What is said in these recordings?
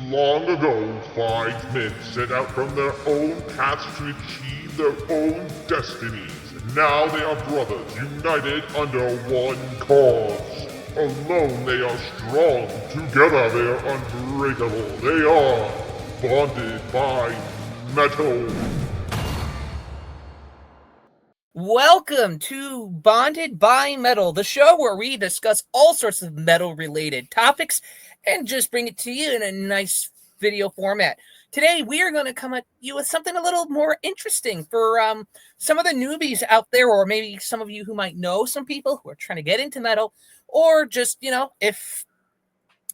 Long ago, 5 men set out from their own paths to achieve their own destinies. Now they are brothers, united under one cause. Alone they are strong, together they are unbreakable. They are bonded by metal. Welcome to Bonded by Metal, the show where we discuss all sorts of metal-related topics and just bring it to you in a nice video format. Today, we are going to come at you with something a little more interesting for some of the newbies out there, or maybe some of you who might know some people who are trying to get into metal, or just, if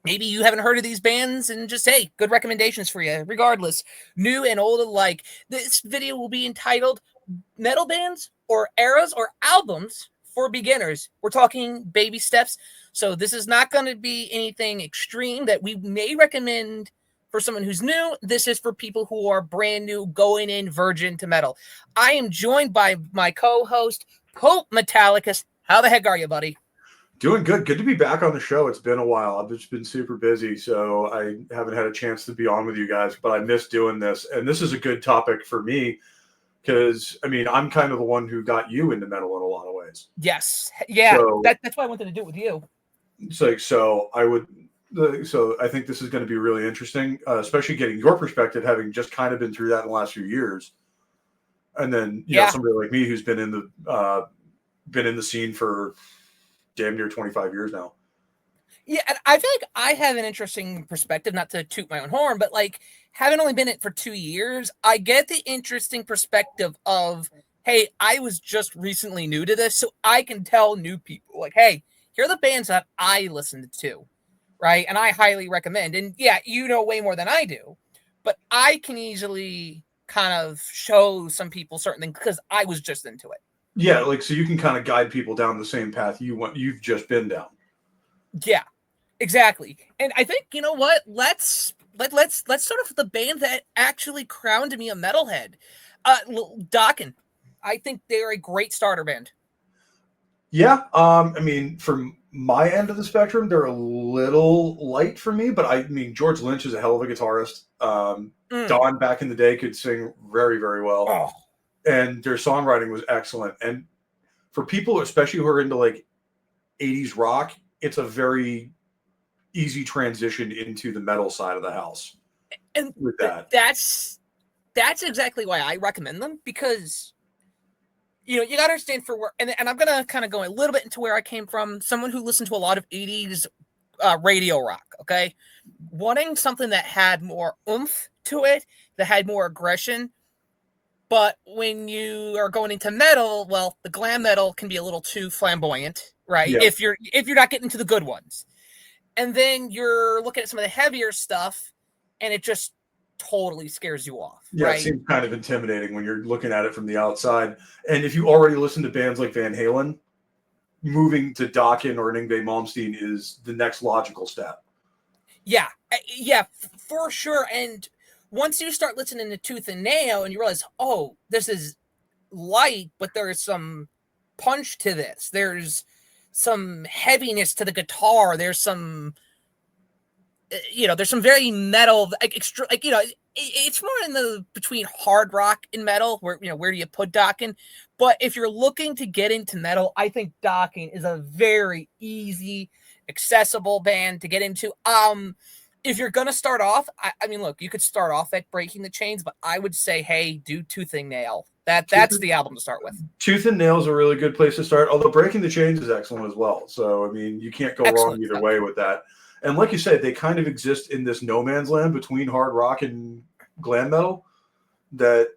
maybe you haven't heard of these bands and just, hey, good recommendations for you, regardless, new and old alike. This video will be entitled Metal Bands or Eras or Albums for Beginners. We're talking baby steps. So this is not going to be anything extreme that we may recommend for someone who's new. This is for people who are brand new, going in virgin to metal. I am joined by my co-host, Pope Metallicus. How the heck are you, buddy? Doing good. Good to be back on the show. It's been a while. I've just been super busy, so I haven't had a chance to be on with you guys, but I miss doing this. And this is a good topic for me because, I'm kind of the one who got you into metal in a lot of ways. Yes. Yeah. So, that's why I wanted to do it with you. So I think this is going to be really interesting, especially getting your perspective, having just kind of been through that in the last few years. And then, you know, somebody like me who's been in the scene for damn near 25 years now. Yeah, and I feel like I have an interesting perspective, not to toot my own horn, but like having only been in it for 2 years, I get the interesting perspective of, hey, I was just recently new to this, so I can tell new people, like, hey, here are the bands that I listened to, right? And I highly recommend. And yeah, you know way more than I do, but I can easily kind of show some people certain things because I was just into it. Yeah, like so you can kind of guide people down the same path you've just been down. Yeah, exactly. And I think, you know what? Let's start off with the band that actually crowned me a metalhead. Dokken. I think they're a great starter band. Yeah, from my end of the spectrum, they're a little light for me, but George Lynch is a hell of a guitarist. Don back in the day could sing very, very well. Oh. And their songwriting was excellent. And for people, especially who are into like 80s rock, it's a very easy transition into the metal side of the house. And with that's exactly why I recommend them, because you got to understand for where, and I'm going to kind of go a little bit into where I came from, someone who listened to a lot of 80s radio rock, okay? Wanting something that had more oomph to it, that had more aggression. But when you are going into metal, well, the glam metal can be a little too flamboyant, right? Yeah. If you're not getting to the good ones. And then you're looking at some of the heavier stuff and it just totally scares you off. Yeah, right? It seems kind of intimidating when you're looking at it from the outside. And if you already listen to bands like Van Halen, moving to Dokken or an Yngwie Malmsteen is the next logical step. Yeah, for sure. And once you start listening to Tooth and Nail and you realize, oh, this is light, but there's some punch to this. There's some heaviness to the guitar. There's some, there's some very metal, it's more in the between hard rock and metal, where do you put Dokken? But if you're looking to get into metal, I think Dokken is a very easy, accessible band to get into. If you're going to start off, look, you could start off at Breaking the Chains, but I would say, hey, do Tooth and Nail. That's the album to start with. Tooth and Nail is a really good place to start, although Breaking the Chains is excellent as well. So, you can't go wrong either way with that. And like you said, they kind of exist in this no man's land between hard rock and glam metal that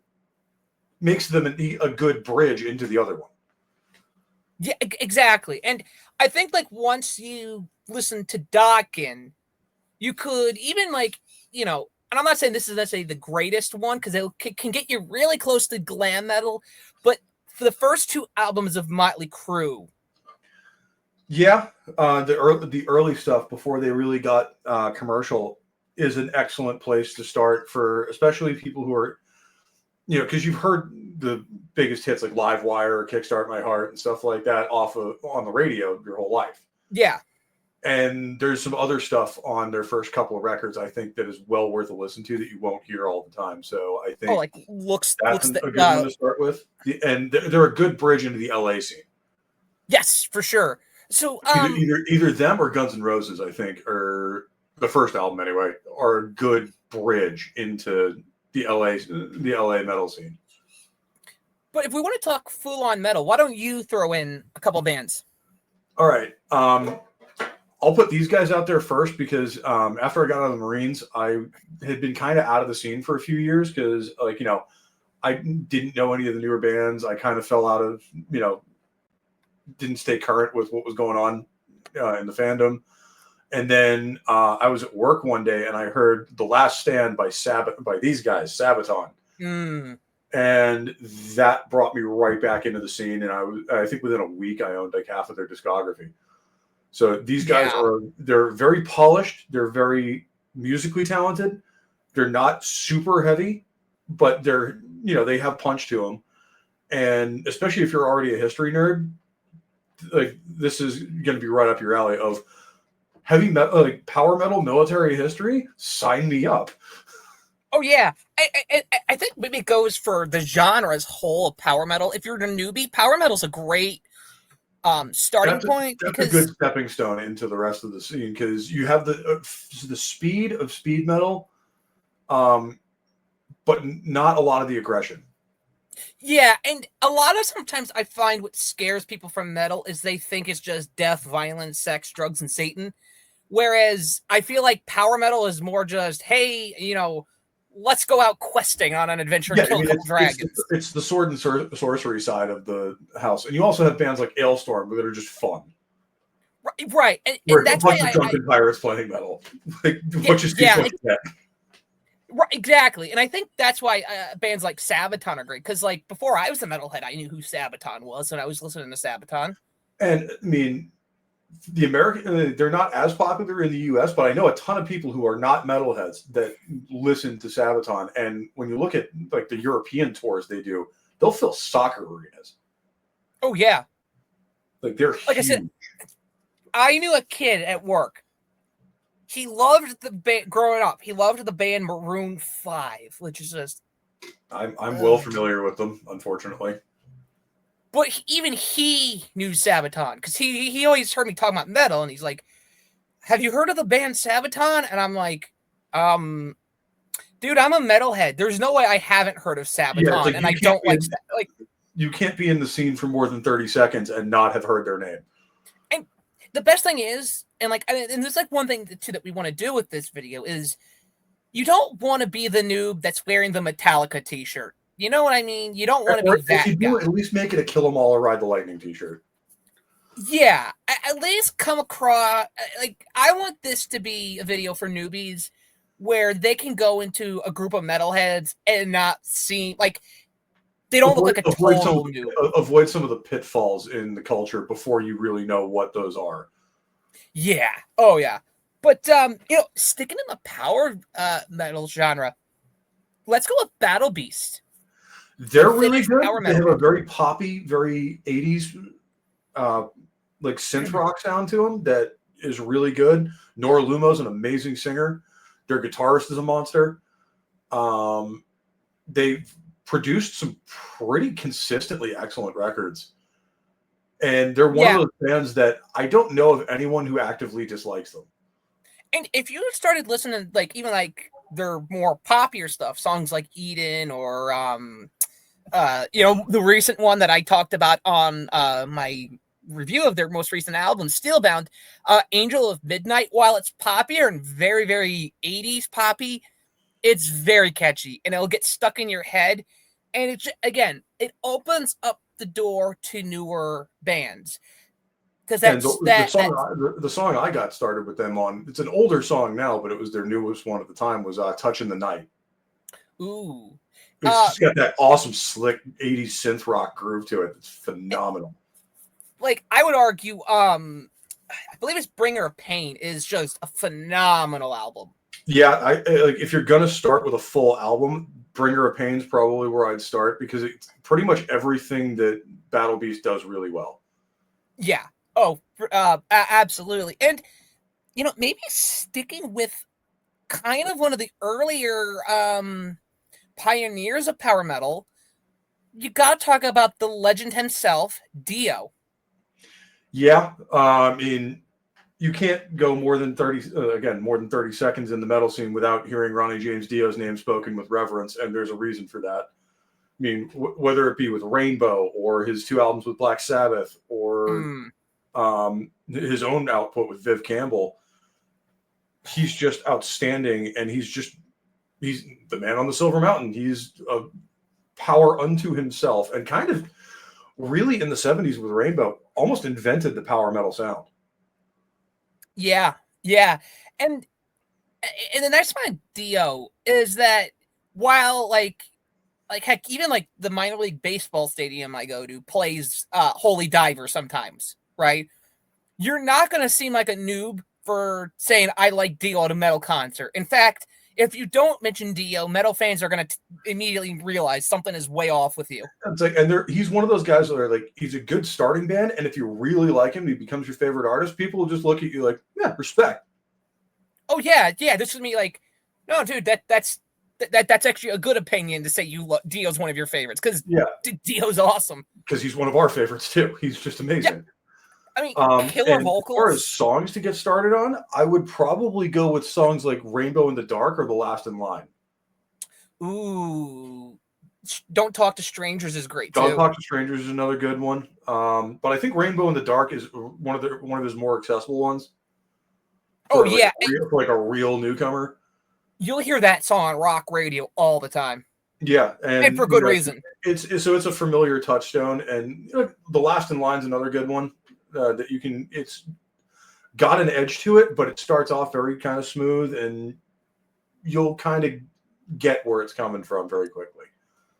makes them a good bridge into the other one. Yeah, exactly. And I think once you listen to Dokken, you could even and I'm not saying this is necessarily the greatest one because it can get you really close to glam metal, but for the first two albums of Motley Crue. Yeah, the early stuff before they really got commercial is an excellent place to start for especially people who are, because you've heard the biggest hits like Livewire or Kickstart My Heart and stuff like that on the radio your whole life. Yeah. And there's some other stuff on their first couple of records I think that is well worth a listen to that you won't hear all the time. So I think that's a good one to start with. And they're a good bridge into the LA scene. Yes, for sure. So either them or Guns N' Roses, I think, or the first album anyway, are a good bridge into the LA metal scene. But if we want to talk full on metal, why don't you throw in a couple bands? All right. I'll put these guys out there first because after I got out of the Marines, I had been kind of out of the scene for a few years because, like, you know, I didn't know any of the newer bands. I kind of fell out of, you know, didn't stay current with what was going on in the fandom. And then I was at work one day and I heard The Last Stand by these guys, Sabaton. And that brought me right back into the scene. And I think within a week I owned like half of their discography. So these guys they're very polished. They're very musically talented. They're not super heavy, but they're, you know, they have punch to them. And especially if you're already a history nerd, like this is going to be right up your alley of heavy metal, like power metal, military history. Sign me up. Oh yeah. I think maybe it goes for the genre as whole of power metal. If you're a newbie, power metal's a great starting point. That's a good stepping stone into the rest of the scene because you have the speed of speed metal, but not a lot of the aggression. Yeah, and a lot of sometimes I find what scares people from metal is they think it's just death, violence, sex, drugs, and Satan. Whereas I feel like power metal is more just, hey, you know, let's go out questing on an adventure and kill a couple dragons. It's the sword and sorcery side of the house. And you also have bands like Ailstorm that are just fun. Right. And that's why drunken pirates playing metal. Like, what you get. Right, exactly. And I think that's why bands like Sabaton are great. Because, like, before I was a metalhead, I knew who Sabaton was, and I was listening to Sabaton. And, I mean, the American, they're not as popular in the U.S., but I know a ton of people who are not metalheads that listen to Sabaton. And when you look at, like, the European tours they do, they'll fill soccer arenas. Oh, yeah. Like, they're like huge. I said, I knew a kid at work. He loved the band growing up. He loved the band Maroon 5, which is just... I'm well familiar with them, unfortunately. But even he knew Sabaton because he always heard me talking about metal, and he's like, "Have you heard of the band Sabaton?" And I'm like, "Dude, I'm a metalhead. There's no way I haven't heard of Sabaton, like, and I don't like like." You can't be in the scene for more than 30 seconds and not have heard their name. And the best thing is, and there's like one thing too that we want to do with this video is, you don't want to be the noob that's wearing the Metallica T-shirt. You know what I mean? You don't want to be that guy. At least make it a Kill 'Em All or Ride the Lightning T-shirt. Yeah, at least come across, like, I want this to be a video for newbies where they can go into a group of metalheads and not seem like they don't look like a total noob. Avoid some of the pitfalls in the culture before you really know what those are. Yeah. Oh, yeah. But, you know, sticking in the power metal genre, let's go with Battle Beast. They're really good. They have a very poppy, very 80s, like synth rock sound to them that is really good. Nora Lumo's an amazing singer. Their guitarist is a monster. They've produced some pretty consistently excellent records. And they're one of those bands that I don't know of anyone who actively dislikes them. And if you started listening, like, even like their more poppier stuff, songs like Eden or you know, the recent one that I talked about on my review of their most recent album, Steelbound, Angel of Midnight, while it's poppier and very, very 80s poppy, it's very catchy and it'll get stuck in your head. And it's, again, it opens up the door to newer bands. Because the song I got started with them on, it's an older song now, but it was their newest one at the time, was Touch in the Night. Ooh. It's got that awesome, slick 80s synth rock groove to it. It's phenomenal. Like, I would argue, I believe it's Bringer of Pain is just a phenomenal album. Yeah, like if you're going to start with a full album, Bringer of Pain is probably where I'd start because it's pretty much everything that Battle Beast does really well. Yeah. Oh, absolutely. And maybe sticking with kind of one of the earlier pioneers of power metal, you got to talk about the legend himself, Dio. Yeah, I mean, you can't go more than 30 seconds in the metal scene without hearing Ronnie James Dio's name spoken with reverence, and there's a reason for that. I mean, whether it be with Rainbow or his 2 albums with Black Sabbath or his own output with Viv Campbell, he's just outstanding, and he's the man on the Silver Mountain. He's a power unto himself, and kind of really in the 70s with Rainbow almost invented the power metal sound. Yeah. And the nice part of Dio is that while like heck, even like the minor league baseball stadium I go to plays Holy Diver sometimes, right? You're not going to seem like a noob for saying I like Dio at a metal concert. In fact, if you don't mention Dio, metal fans are going to immediately realize something is way off with you. It's like, and he's one of those guys that are like, he's a good starting band, and if you really like him, he becomes your favorite artist. People will just look at you like, yeah, respect. Oh yeah. This is me like, no, dude, that's actually a good opinion to say Dio's one of your favorites, because Dio's awesome. Because he's one of our favorites too. He's just amazing. Yeah. I mean, killer vocals. As far as songs to get started on, I would probably go with songs like Rainbow in the Dark or The Last in Line. Ooh. Don't Talk to Strangers is great too. Don't Talk to Strangers is another good one. But I think Rainbow in the Dark is one of his more accessible ones. For like a real newcomer. You'll hear that song on rock radio all the time. Yeah, and for good reason. It's a familiar touchstone, and The Last in Line is another good one. That you can, it's got an edge to it, but it starts off very kind of smooth, and you'll kind of get where it's coming from very quickly.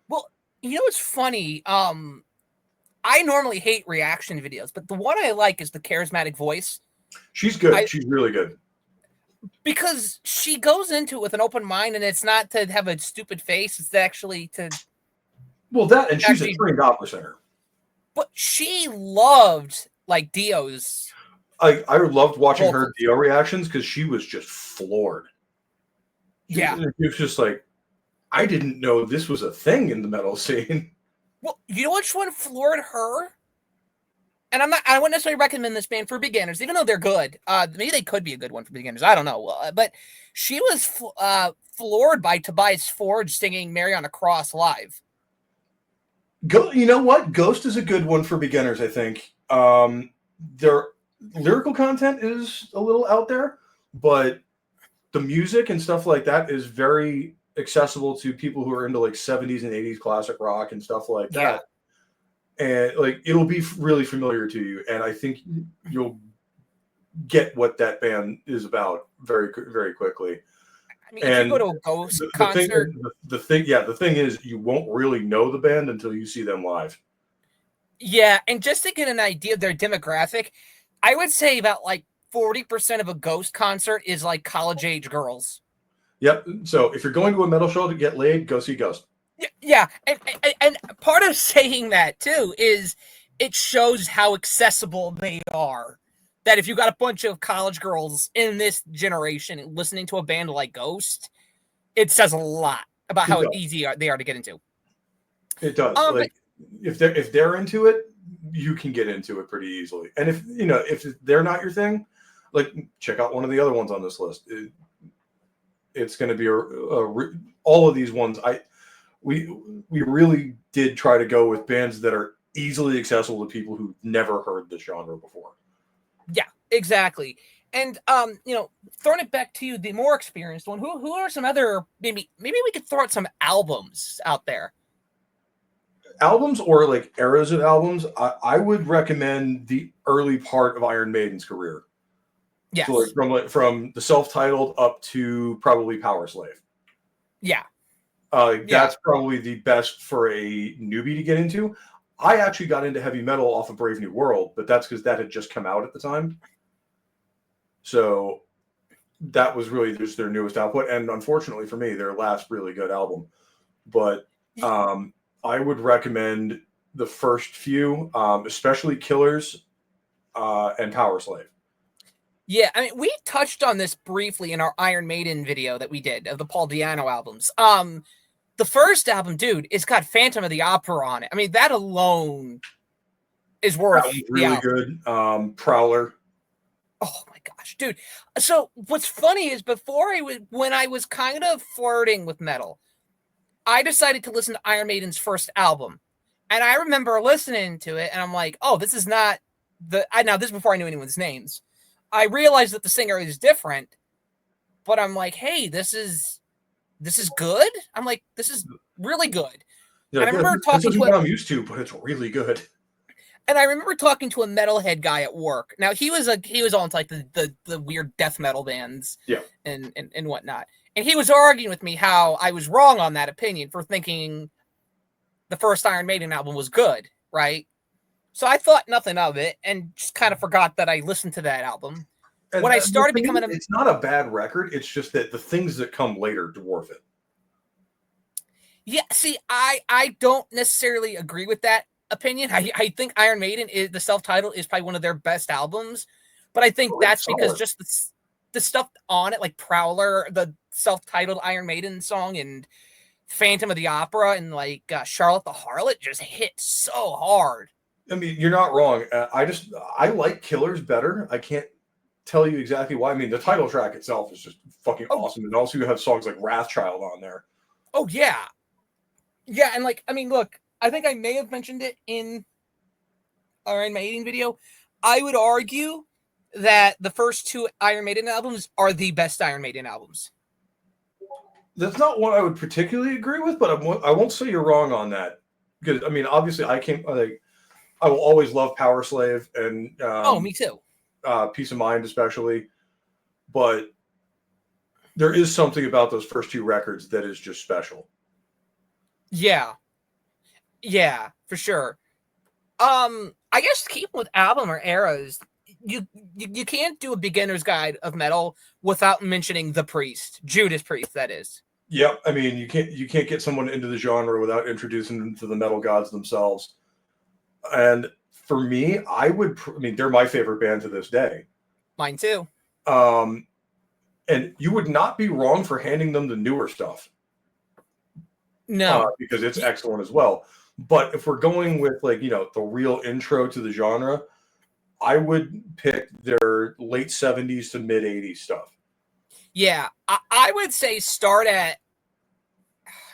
Well, it's funny. I normally hate reaction videos, but the one I like is the Charismatic Voice. She's good. She's really good. Because she goes into it with an open mind, and it's not to have a stupid face. It's actually to... Well, that, and she's a trained opera singer. But she loved... like Dio's. I loved watching her Dio reactions because she was just floored. It was just like, I didn't know this was a thing in the metal scene. Well, you know which one floored her? And I wouldn't necessarily recommend this band for beginners, even though they're good. Maybe they could be a good one for beginners. I don't know. But she was floored by Tobias Forge singing Mary on a Cross live. You know what? Ghost is a good one for beginners, I think. Their lyrical content is a little out there, but the music and stuff like that is very accessible to people who are into like 70s and 80s classic rock and stuff like that. And like, it'll be really familiar to you, and I think you'll get what that band is about very, very quickly. I mean, if you go to a Ghost concert, the thing is, you won't really know the band until you see them live. Yeah, and just to get an idea of their demographic, I would say about like 40% of a Ghost concert is like college-age girls. Yep. So if you're going to a metal show to get laid, go see Ghost. Yeah, and part of saying that too is it shows how accessible they are. That if you got a bunch of college girls in this generation listening to a band like Ghost, it says a lot about how easy they are to get into. It does. If they're into it, you can get into it pretty easily. And if they're not your thing, like, check out one of the other ones on this list. It's going to be all of these ones. We really did try to go with bands that are easily accessible to people who've never heard this genre before. Yeah, exactly. And throwing it back to you, the more experienced one, who are some other, maybe we could throw out some albums out there. Albums or like eras of albums, I would recommend the early part of Iron Maiden's career. Yes. So from the self-titled up to probably Power Slave. Yeah. That's probably the best for a newbie to get into. I actually got into heavy metal off of Brave New World, but that's because that had just come out at the time. So that was really just their newest output, and unfortunately for me, their last really good album. But I would recommend the first few, especially Killers and Power Slave. Yeah, I mean, we touched on this briefly in our Iron Maiden video that we did of the Paul Di'Anno albums. The first album, dude, it's got Phantom of the Opera on it. I mean, that alone is worth That was the really album. good. Prowler. Oh my gosh, dude. So what's funny is when I was kind of flirting with metal, I decided to listen to Iron Maiden's first album. And I remember listening to it and I'm like, oh, this is not now this is before I knew anyone's names. I realized that the singer is different, but I'm like, hey, this is good. I'm like, this is really good. You're And I like, remember this talking isn't to what a I'm used to, but it's really good. and I remember talking to a metalhead guy at work. Now he was on like the weird death metal bands, Yeah, and whatnot. And he was arguing with me how I was wrong on that opinion for thinking the first Iron Maiden album was good, right? So I thought nothing of it and just kind of forgot that I listened to that album. and When I the started thing becoming is, it's not a bad record. It's just that the things that come later dwarf it. Yeah, see, I don't necessarily agree with that opinion. I think Iron Maiden is the self-titled is probably one of their best albums, but I think Oh, that's it's because solid. just the stuff on it, like Prowler, the self-titled Iron Maiden song, and Phantom of the Opera, and like Charlotte the Harlot, just hit so hard. I mean, you're not wrong. I like Killers better. I can't tell you exactly why. I mean, the title track itself is just fucking Oh, awesome, and also you have songs like Wrathchild on there. oh yeah, yeah, and like I mean, look, I think I may have mentioned it in Iron Maiden video. I would argue that the first two Iron Maiden albums are the best Iron Maiden albums. That's not what I would particularly agree with, but I won't say you're wrong on that. Because I mean, obviously, I will always love Power Slave and Oh, me too. Peace of Mind, especially. But there is something about those first two records that is just special. Yeah. Yeah, for sure. I guess keeping with album or eras, you can't do a beginner's guide of metal without mentioning the Priest, Judas Priest, that is. Yep, I mean, you can't get someone into the genre without introducing them to the metal gods themselves. And for me, I mean, they're my favorite band to this day. Mine too. And you would not be wrong for handing them the newer stuff. No. Because it's excellent as well. But if we're going with like, the real intro to the genre, I would pick their late 70s to mid 80s stuff. Yeah, I would say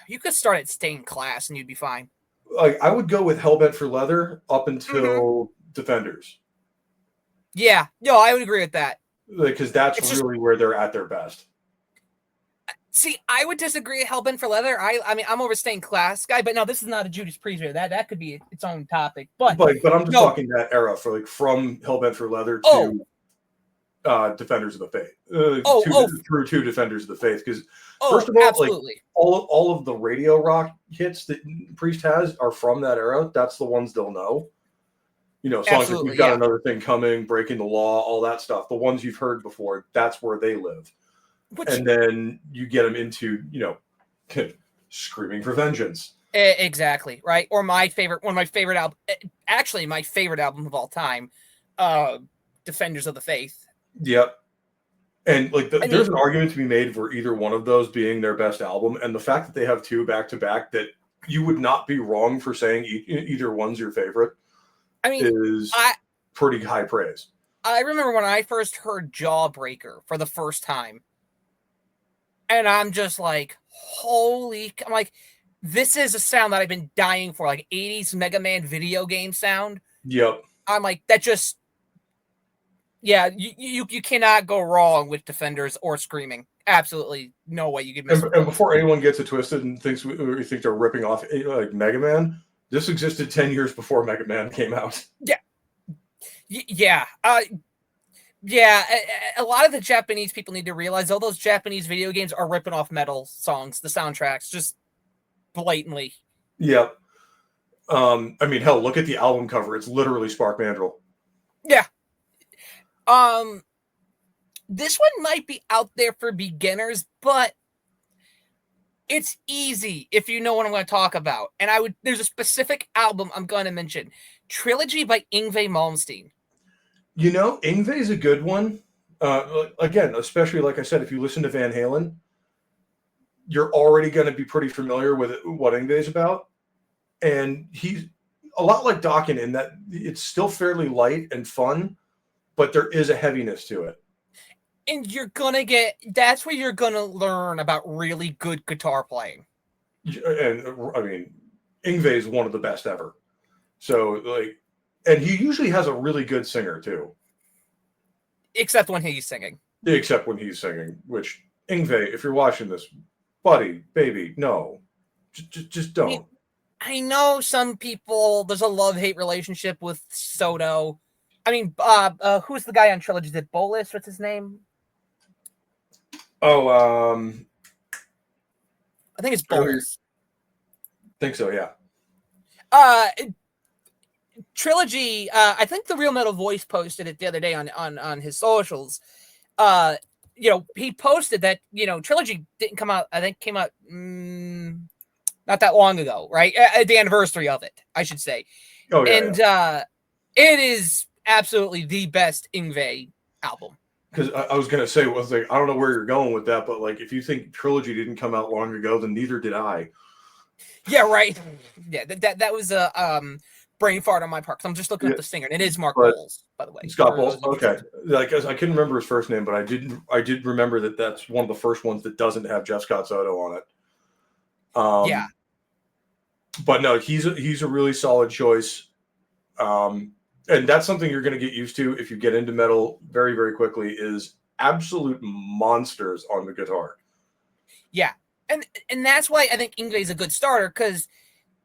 you could start at Stained Class and you'd be fine. Like I would go with Hellbent for Leather up until Defenders. Yeah, no, I would agree with that. Because that's really where they're at their best. See, I would disagree with Hellbent for Leather. I mean, I'm over Stained Class guy, but no, this is not a Judas Priest video. That could be its own topic. But I'm just talking that era for like from Hellbent for Leather to Defenders of the Faith. Through to Defenders of the Faith. Because first of all, absolutely. Like all of the radio rock hits that Priest has are from that era. That's the ones they'll know. Songs like We've Got Another Thing Coming, Breaking the Law, all that stuff. The ones you've heard before, that's where they live. And then you get them into, Screaming for Vengeance. Exactly, right? Or one of my favorite album, actually my favorite album of all time, Defenders of the Faith. Yep. And there's an argument to be made for either one of those being their best album. And the fact that they have two back to back, that you would not be wrong for saying either one's your favorite. Is pretty high praise. I remember when I first heard Jawbreaker for the first time, and I'm just like, I'm like, this is a sound that I've been dying for, like 80s Mega Man video game sound. Yep. I'm like, that just, yeah, you cannot go wrong with Defenders or Screaming. Absolutely no way you could miss. And before anyone gets it twisted and thinks we think they're ripping off like Mega Man, this existed 10 years before Mega Man came out. Yeah. Yeah. Yeah. A lot of the Japanese people need to realize all those Japanese video games are ripping off metal songs, the soundtracks, just blatantly. Yep. I mean, hell, look at the album cover. It's literally Spark Mandrill. Yeah. This one might be out there for beginners, but it's easy if you know what I'm going to talk about. And there's a specific album I'm going to mention. Trilogy by Yngwie Malmsteen. Yngwie's a good one. Again, especially like I said, if you listen to Van Halen, you're already going to be pretty familiar with what Yngwie's about. And he's a lot like Dokken in that it's still fairly light and fun, but there is a heaviness to it. And that's where you're gonna learn about really good guitar playing. And I mean, Yngwie is one of the best ever. So and he usually has a really good singer too. Except when he's singing. Except when he's singing, which Yngwie, if you're watching this, buddy, baby, no, just don't. I know some people, there's a love-hate relationship with Soto. I mean, who's the guy on Trilogy? Is it Bolas? What's his name? Oh, I think it's Bolas. Think so, yeah. Trilogy, I think the Real Metal Voice posted it the other day on his socials. He posted that, Trilogy didn't come out, I think came out not that long ago, right? At the anniversary of it, I should say. Oh, yeah. And it is absolutely the best Yngwie album. Because I was going to say, I don't know where you're going with that, but if you think Trilogy didn't come out long ago, then neither did I. Yeah, right. Yeah, that was a brain fart on my part. I'm just looking at the singer, and it is Mark Boles, by the way. Scott Boles. Okay, I couldn't remember his first name, but I did remember that that's one of the first ones that doesn't have Jeff Scott Soto on it. Yeah, but no, he's a really solid choice. And that's something you're going to get used to if you get into metal very, very quickly, is absolute monsters on the guitar. Yeah. And that's why I think Yngwie is a good starter, because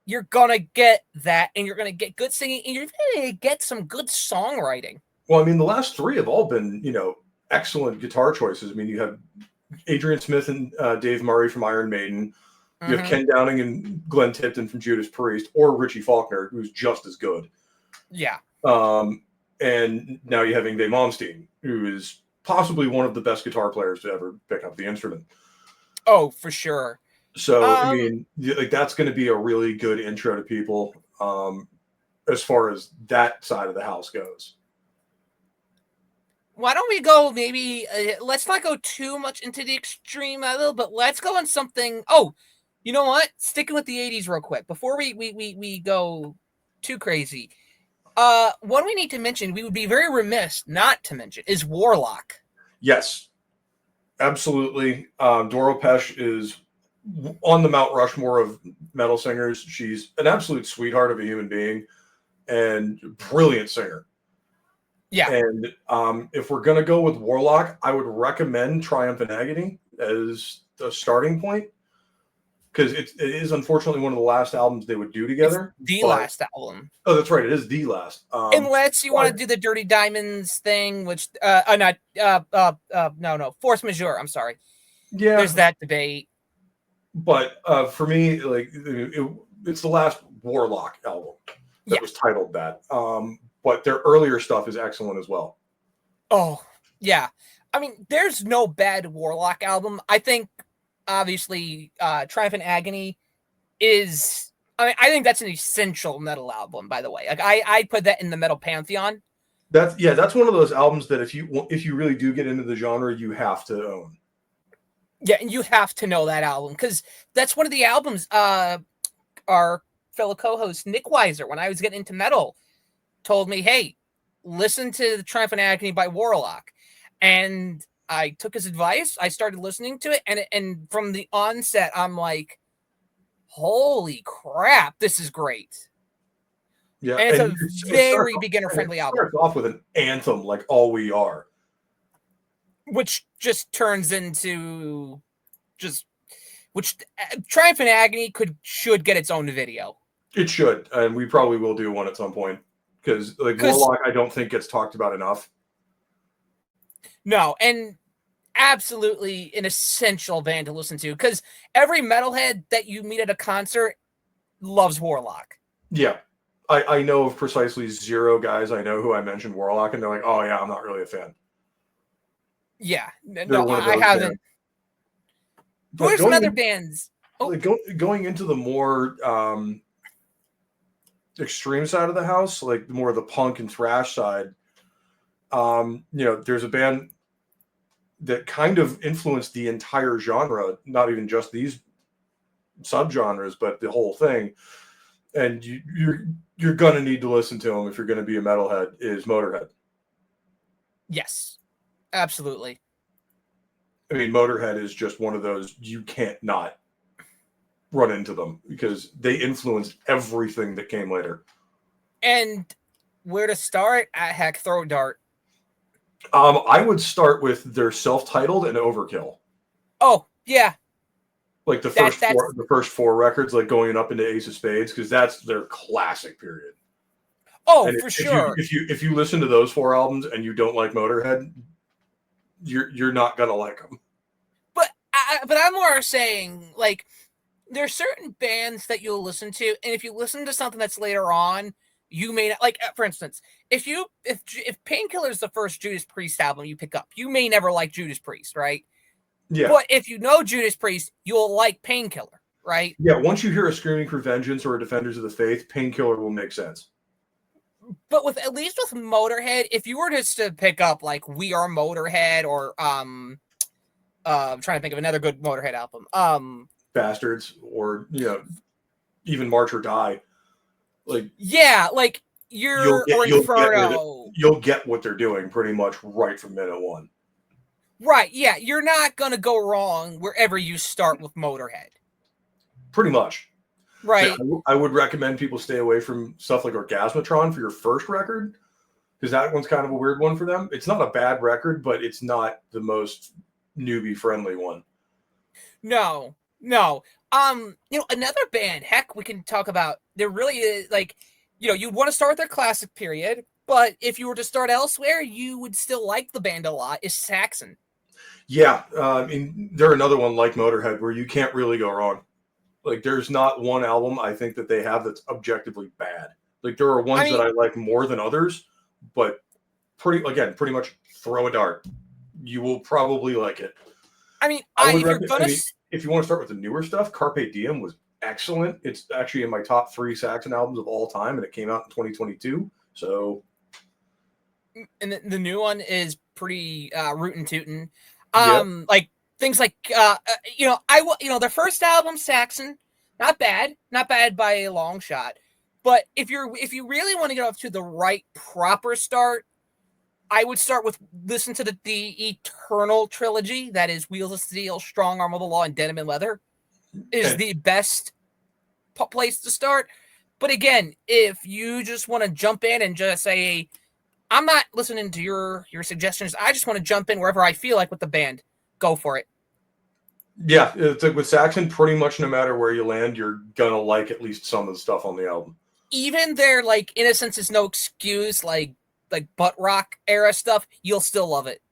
you're going to get that, and you're going to get good singing, and you're going to get some good songwriting. Well, I mean, the last three have all been, excellent guitar choices. I mean, you have Adrian Smith and Dave Murray from Iron Maiden. You have Ken Downing and Glenn Tipton from Judas Priest, or Richie Faulkner, who's just as good. Yeah. And now you have Yngwie Malmsteen, who is possibly one of the best guitar players to ever pick up the instrument. Oh, for sure. So, I mean, that's going to be a really good intro to people as far as that side of the house goes. Why don't we go maybe, let's not go too much into the extreme metal, but let's go on something. Oh, you know what? Sticking with the 80s real quick, before we go too crazy. One we need to mention, we would be very remiss not to mention, is Warlock. Yes, absolutely. Doro Pesch is on the Mount Rushmore of metal singers. She's an absolute sweetheart of a human being and brilliant singer. Yeah. And if we're going to go with Warlock, I would recommend Triumph and Agony as the starting point, because it is unfortunately one of the last albums they would do together. It's the last album. Oh, that's right. It is the last. Unless you want to do the Dirty Diamonds thing, which no, Force Majeure. I'm sorry. Yeah, there's that debate. But for me, it's the last Warlock album that was titled that. But their earlier stuff is excellent as well. Oh yeah, I mean, there's no bad Warlock album. I think. Obviously, Triumph and Agony is. I think that's an essential metal album. By the way, I put that in the metal pantheon. That's one of those albums that if you really do get into the genre, you have to own. Yeah, and you have to know that album, because that's one of the albums. Our fellow co-host Nick Weiser, when I was getting into metal, told me, "Hey, listen to the Triumph and Agony by Warlock," and I took his advice. I started listening to it, and from the onset, I'm like, "Holy crap, this is great!" Yeah, and it's a very beginner-friendly album. It starts off with an anthem like "All We Are," which just turns into Triumph and Agony should get its own video. It should, and we probably will do one at some point, because Warlock, I don't think gets talked about enough. No, and absolutely an essential band to listen to, because every metalhead that you meet at a concert loves Warlock. Yeah. I know of precisely 0 guys I know who I mentioned Warlock, and they're like, "Oh yeah, I'm not really a fan." Yeah. No, I haven't. Where's some other bands? Oh. Going into the more extreme side of the house, like more of the punk and thrash side, there's a band that kind of influenced the entire genre, not even just these subgenres, but the whole thing. And you're gonna need to listen to them if you're gonna be a metalhead. Is Motorhead? Yes, absolutely. I mean, Motorhead is just one of those you can't not run into them because they influenced everything that came later. And where to start? Heck, throw a dart. I would start with their self-titled and Overkill. Oh yeah, Like the first four records, like going up into Ace of Spades, because that's their classic period. Oh, and for sure. If you listen to those four albums and you don't like Motorhead, you're not gonna like them. But I'm more saying, like, there's certain bands that you'll listen to, and if you listen to something that's later on, you may not like. For instance, if Painkiller is the first Judas Priest album you pick up, you may never like Judas Priest, right? Yeah. But if you know Judas Priest, you'll like Painkiller, right? Yeah. Once you hear a Screaming for Vengeance or a Defenders of the Faith, Painkiller will make sense. But at least with Motorhead, if you were just to pick up like We Are Motorhead or I'm trying to think of another good Motorhead album, Bastards, or even March or Die, like like you'll get what they're doing pretty much right from minute one. Right, yeah, you're not gonna go wrong wherever you start with Motorhead. Pretty much. Right. Yeah, I would recommend people stay away from stuff like Orgasmatron for your first record, because that one's kind of a weird one for them. It's not a bad record, but it's not the most newbie-friendly one. No. Another band, heck, we can talk about. There really is, like, you'd want to start with their classic period, but if you were to start elsewhere, you would still like the band a lot, is Saxon. Yeah, I mean, they're another one like Motorhead where you can't really go wrong. Like, there's not one album I think that they have that's objectively bad. Like, there are ones that I like more than others, but pretty much throw a dart. You will probably like it. I mean, if you want to start with the newer stuff, Carpe Diem was excellent. It's actually in my top 3 Saxon albums of all time, and it came out in 2022. So, and the new one is pretty rootin' tootin'. Yep. Like things like their first album, Saxon, not bad by a long shot. But if you really want to get off to the right proper start, I would start with listen to the Eternal trilogy. That is Wheels of Steel, Strong Arm of the Law, and Denim and Leather. Is the best place to start. But again, if you just want to jump in and just say, I'm not listening to your suggestions, I just want to jump in wherever I feel like with the band, go for it. Yeah, it's like with Saxon, pretty much no matter where you land, you're gonna like at least some of the stuff on the album. Even their like Innocence Is No Excuse, like butt rock era stuff, you'll still love it.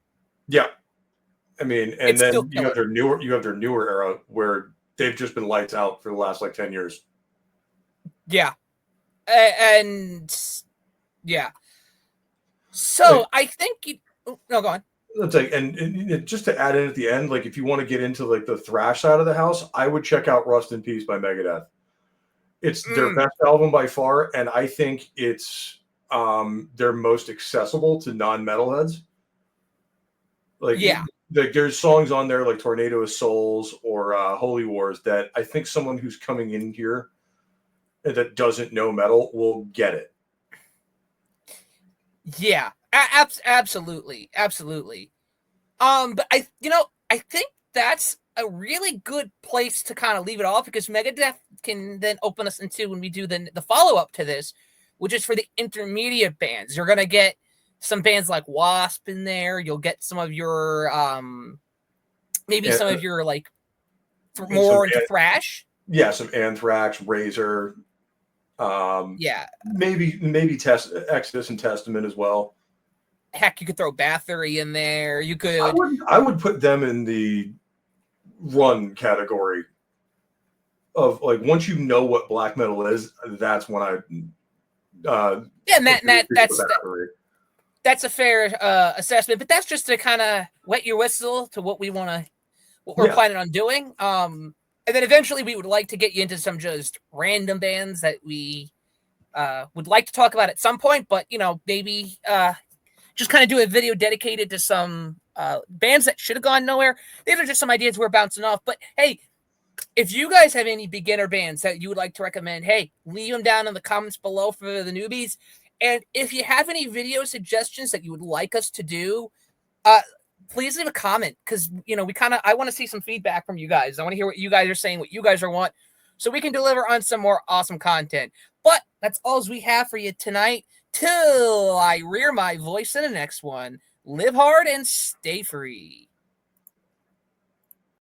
Yeah, I mean, and then you have their newer era where they've just been lights out for the last like 10 years. Yeah, and yeah. So I think go on. It's like, and just to add in at the end, like if you want to get into like the thrash side of the house, I would check out Rust in Peace by Megadeth. It's their best album by far, and I think it's their most accessible to non-metalheads. Like, there's songs on there like Tornado of Souls or Holy Wars that I think someone who's coming in here that doesn't know metal will get it. Yeah, absolutely. But I think that's a really good place to kind of leave it off, because Megadeth can then open us into when we do the follow-up to this, which is for the intermediate bands. You're going to get some bands like Wasp in there. You'll get some of your, some of your, like, more into thrash. Yeah, some Anthrax, Razor. Maybe Exodus and Testament as well. Heck, you could throw Bathory in there. You could. I would put them in the run category of, like, once you know what black metal is, that's when I. That's a fair assessment, but that's just to kind of wet your whistle to what we're planning on doing. And then eventually we would like to get you into some just random bands that we would like to talk about at some point, but maybe just kind of do a video dedicated to some bands that should have gone nowhere. These are just some ideas we're bouncing off. But hey, if you guys have any beginner bands that you would like to recommend, hey, leave them down in the comments below for the newbies. And if you have any video suggestions that you would like us to do, please leave a comment, because I want to see some feedback from you guys. I want to hear what you guys are saying, what you guys are want, so we can deliver on some more awesome content. But that's all we have for you tonight. Till I rear my voice in the next one, live hard and stay free.